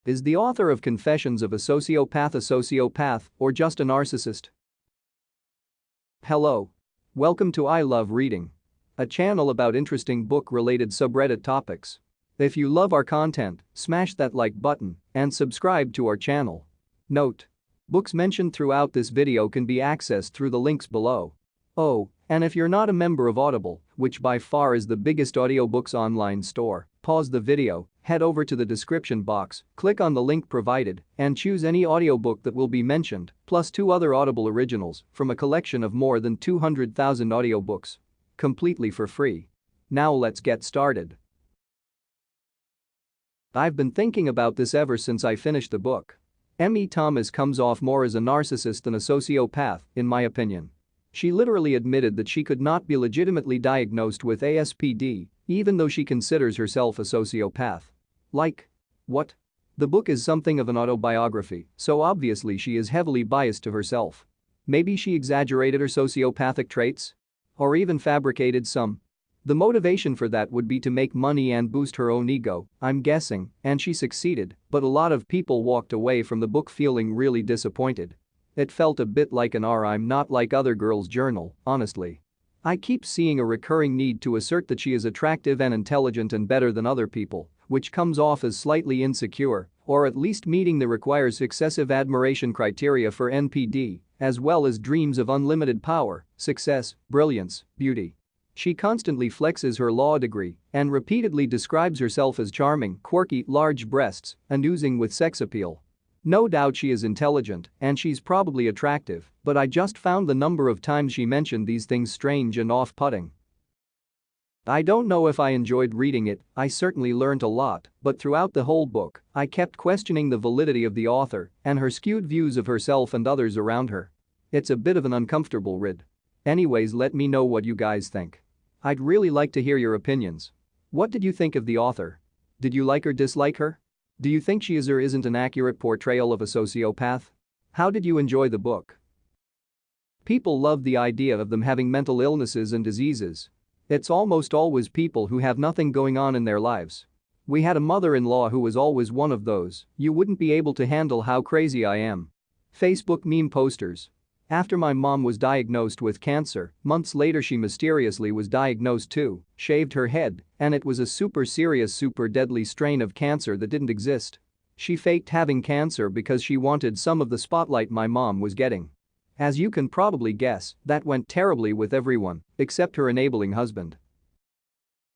Is the author of Confessions of a Sociopath, or just a narcissist? Hello. Welcome to I Love Reading, a channel about interesting book-related subreddit topics. If you love our content, smash that like button and subscribe to our channel. Note: books mentioned throughout this video can be accessed through the links below. Oh, and if you're not a member of Audible, which by far is the biggest audiobooks online store, pause the video, head over to the description box, click on the link provided, and choose any audiobook that will be mentioned, plus 2 other Audible originals from a collection of more than 200,000 audiobooks. Completely for free. Now let's get started. I've been thinking about this ever since I finished the book. M.E. Thomas comes off more as a narcissist than a sociopath, in my opinion. She literally admitted that she could not be legitimately diagnosed with ASPD, even though she considers herself a sociopath. Like, what? The book is something of an autobiography, so obviously she is heavily biased to herself. Maybe she exaggerated her sociopathic traits? Or even fabricated some? The motivation for that would be to make money and boost her own ego, I'm guessing, and she succeeded, but a lot of people walked away from the book feeling really disappointed. It felt a bit like an I'm not like other girls journal, honestly. I keep seeing a recurring need to assert that she is attractive and intelligent and better than other people, which comes off as slightly insecure, or at least meeting the requires excessive admiration criteria for NPD, as well as dreams of unlimited power, success, brilliance, beauty. She constantly flexes her law degree and repeatedly describes herself as charming, quirky, large breasts, and oozing with sex appeal. No doubt she is intelligent and she's probably attractive, but I just found the number of times she mentioned these things strange and off-putting. I don't know if I enjoyed reading it, I certainly learned a lot, but throughout the whole book, I kept questioning the validity of the author and her skewed views of herself and others around her. It's a bit of an uncomfortable read. Anyways, let me know what you guys think. I'd really like to hear your opinions. What did you think of the author? Did you like or dislike her? Do you think she is or isn't an accurate portrayal of a sociopath? How did you enjoy the book? People love the idea of them having mental illnesses and diseases. It's almost always people who have nothing going on in their lives. We had a mother-in-law who was always one of those, you wouldn't be able to handle how crazy I am. Facebook meme posters. After my mom was diagnosed with cancer, months later she mysteriously was diagnosed too, shaved her head, and it was a super serious, super deadly strain of cancer that didn't exist. She faked having cancer because she wanted some of the spotlight my mom was getting. As you can probably guess, that went terribly with everyone, except her enabling husband.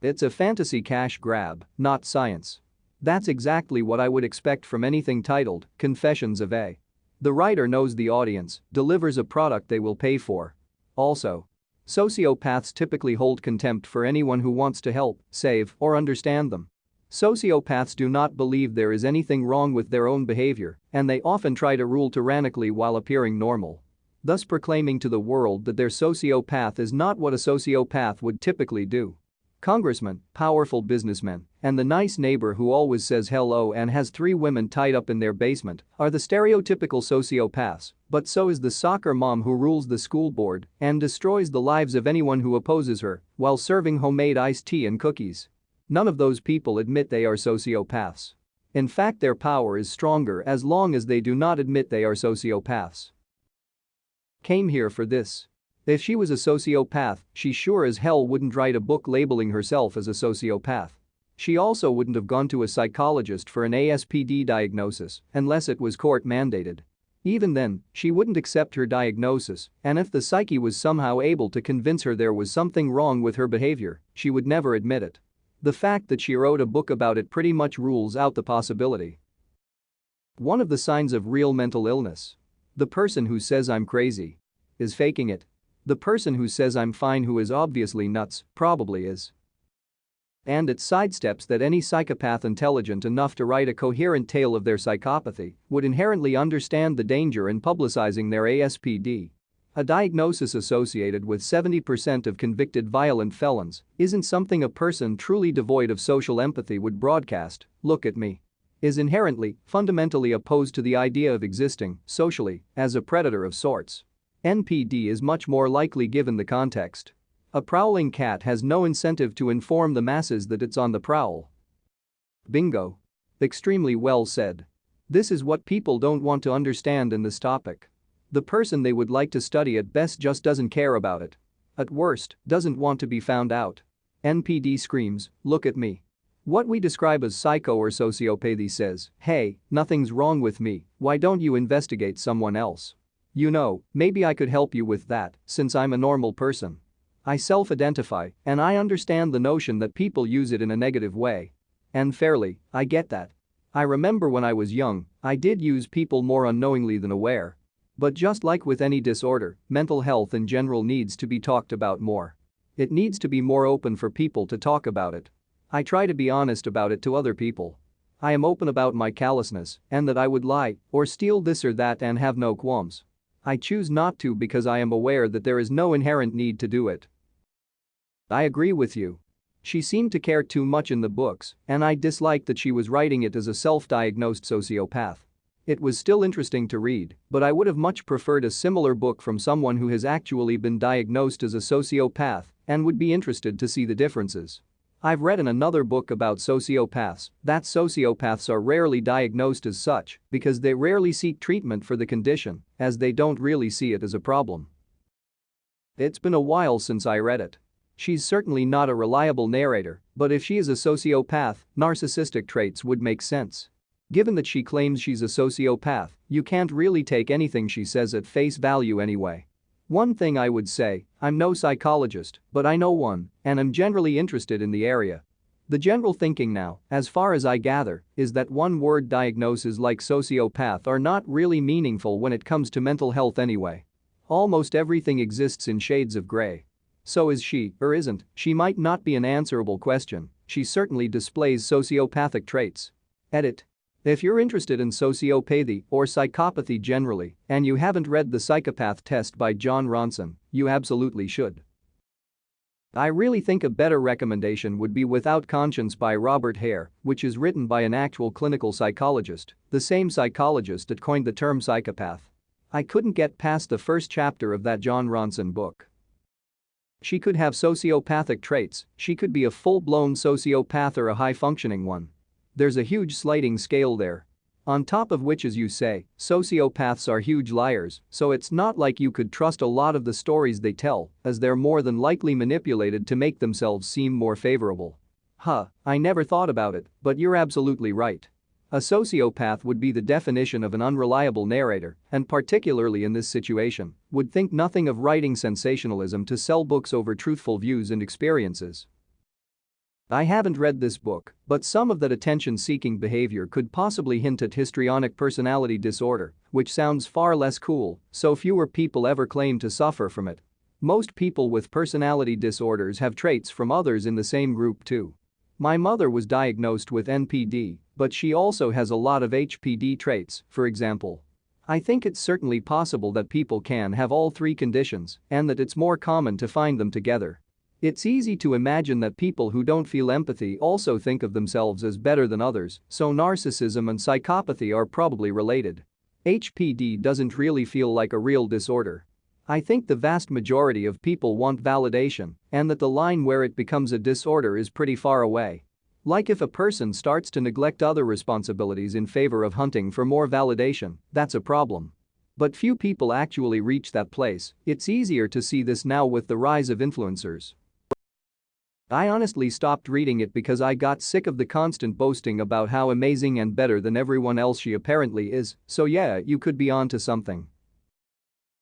It's a fantasy cash grab, not science. That's exactly what I would expect from anything titled Confessions of A. The writer knows the audience, delivers a product they will pay for. Also, sociopaths typically hold contempt for anyone who wants to help, save, or understand them. Sociopaths do not believe there is anything wrong with their own behavior, and they often try to rule tyrannically while appearing normal. Thus proclaiming to the world that their sociopath is not what a sociopath would typically do. Congressmen, powerful businessmen, and the nice neighbor who always says hello and has 3 women tied up in their basement are the stereotypical sociopaths, but so is the soccer mom who rules the school board and destroys the lives of anyone who opposes her while serving homemade iced tea and cookies. None of those people admit they are sociopaths. In fact, their power is stronger as long as they do not admit they are sociopaths. Came here for this. If she was a sociopath, she sure as hell wouldn't write a book labeling herself as a sociopath. She also wouldn't have gone to a psychologist for an ASPD diagnosis unless it was court-mandated. Even then, she wouldn't accept her diagnosis, and if the psyche was somehow able to convince her there was something wrong with her behavior, she would never admit it. The fact that she wrote a book about it pretty much rules out the possibility. One of the signs of real mental illness. The person who says I'm crazy is faking it. The person who says I'm fine who is obviously nuts probably is. And it sidesteps that any psychopath intelligent enough to write a coherent tale of their psychopathy would inherently understand the danger in publicizing their ASPD. A diagnosis associated with 70% of convicted violent felons isn't something a person truly devoid of social empathy would broadcast. Look at me. Is inherently, fundamentally opposed to the idea of existing, socially, as a predator of sorts. NPD is much more likely given the context. A prowling cat has no incentive to inform the masses that it's on the prowl. Bingo. Extremely well said. This is what people don't want to understand in this topic. The person they would like to study at best just doesn't care about it. At worst, doesn't want to be found out. NPD screams, "Look at me." What we describe as psycho or sociopathy says, "Hey, nothing's wrong with me, why don't you investigate someone else? You know, maybe I could help you with that, since I'm a normal person." I self-identify, and I understand the notion that people use it in a negative way. And fairly, I get that. I remember when I was young, I did use people more unknowingly than aware. But just like with any disorder, mental health in general needs to be talked about more. It needs to be more open for people to talk about it. I try to be honest about it to other people. I am open about my callousness and that I would lie or steal this or that and have no qualms. I choose not to because I am aware that there is no inherent need to do it. I agree with you. She seemed to care too much in the books, and I disliked that she was writing it as a self-diagnosed sociopath. It was still interesting to read, but I would have much preferred a similar book from someone who has actually been diagnosed as a sociopath and would be interested to see the differences. I've read in another book about sociopaths that sociopaths are rarely diagnosed as such because they rarely seek treatment for the condition, as they don't really see it as a problem. It's been a while since I read it. She's certainly not a reliable narrator, but if she is a sociopath, narcissistic traits would make sense. Given that she claims she's a sociopath, you can't really take anything she says at face value anyway. One thing I would say, I'm no psychologist, but I know one, and I'm generally interested in the area. The general thinking now, as far as I gather, is that one-word diagnoses like sociopath are not really meaningful when it comes to mental health anyway. Almost everything exists in shades of gray. So is she, or isn't, she might not be an answerable question, she certainly displays sociopathic traits. Edit. If you're interested in sociopathy or psychopathy generally, and you haven't read The Psychopath Test by John Ronson, you absolutely should. I really think a better recommendation would be Without Conscience by Robert Hare, which is written by an actual clinical psychologist, the same psychologist that coined the term psychopath. I couldn't get past the first chapter of that John Ronson book. She could have sociopathic traits, she could be a full-blown sociopath or a high-functioning one. There's a huge sliding scale there. On top of which, as you say, sociopaths are huge liars, so it's not like you could trust a lot of the stories they tell, as they're more than likely manipulated to make themselves seem more favorable. I never thought about it, but you're absolutely right. A sociopath would be the definition of an unreliable narrator, and particularly in this situation, would think nothing of writing sensationalism to sell books over truthful views and experiences. I haven't read this book, but some of that attention-seeking behavior could possibly hint at histrionic personality disorder, which sounds far less cool, so fewer people ever claim to suffer from it. Most people with personality disorders have traits from others in the same group too. My mother was diagnosed with NPD, but she also has a lot of HPD traits, for example. I think it's certainly possible that people can have all three conditions and that it's more common to find them together. It's easy to imagine that people who don't feel empathy also think of themselves as better than others, so narcissism and psychopathy are probably related. HPD doesn't really feel like a real disorder. I think the vast majority of people want validation, and that the line where it becomes a disorder is pretty far away. Like if a person starts to neglect other responsibilities in favor of hunting for more validation, that's a problem. But few people actually reach that place. It's easier to see this now with the rise of influencers. I honestly stopped reading it because I got sick of the constant boasting about how amazing and better than everyone else she apparently is, so yeah, you could be onto something.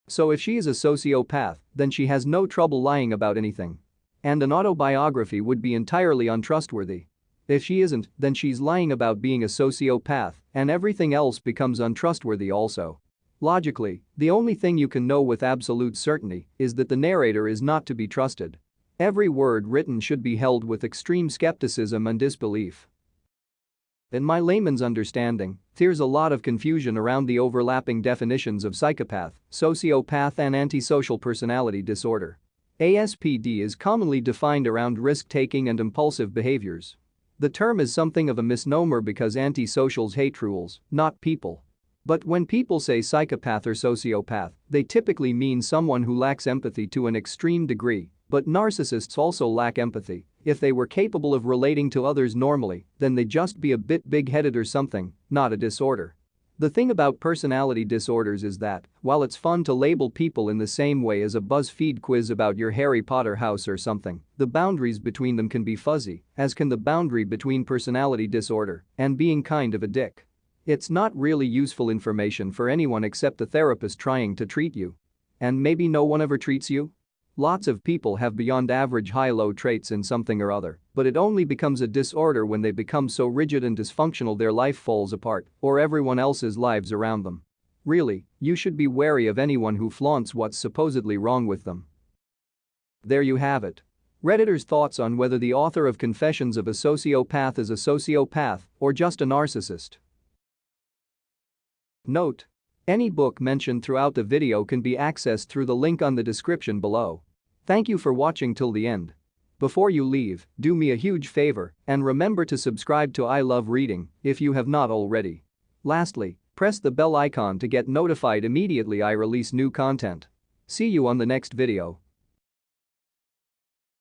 So if she is a sociopath, then she has no trouble lying about anything. And an autobiography would be entirely untrustworthy. If she isn't, then she's lying about being a sociopath, and everything else becomes untrustworthy also. Logically, the only thing you can know with absolute certainty is that the narrator is not to be trusted. Every word written should be held with extreme skepticism and disbelief. In my layman's understanding, there's a lot of confusion around the overlapping definitions of psychopath, sociopath and antisocial personality disorder. ASPD is commonly defined around risk-taking and impulsive behaviors. The term is something of a misnomer because antisocials hate rules, not people. But when people say psychopath or sociopath, they typically mean someone who lacks empathy to an extreme degree. But narcissists also lack empathy. If they were capable of relating to others normally, then they'd just be a bit big-headed or something, not a disorder. The thing about personality disorders is that, while it's fun to label people in the same way as a BuzzFeed quiz about your Harry Potter house or something, the boundaries between them can be fuzzy, as can the boundary between personality disorder and being kind of a dick. It's not really useful information for anyone except the therapist trying to treat you. And maybe no one ever treats you? Lots of people have beyond average high-low traits in something or other, but it only becomes a disorder when they become so rigid and dysfunctional their life falls apart or everyone else's lives around them. Really, you should be wary of anyone who flaunts what's supposedly wrong with them. There you have it. Redditors' thoughts on whether the author of Confessions of a Sociopath is a sociopath or just a narcissist. Note: any book mentioned throughout the video can be accessed through the link on the description below. Thank you for watching till the end. Before you leave, do me a huge favor and remember to subscribe to I Love Reading if you have not already. Lastly, press the bell icon to get notified immediately I release new content. See you on the next video.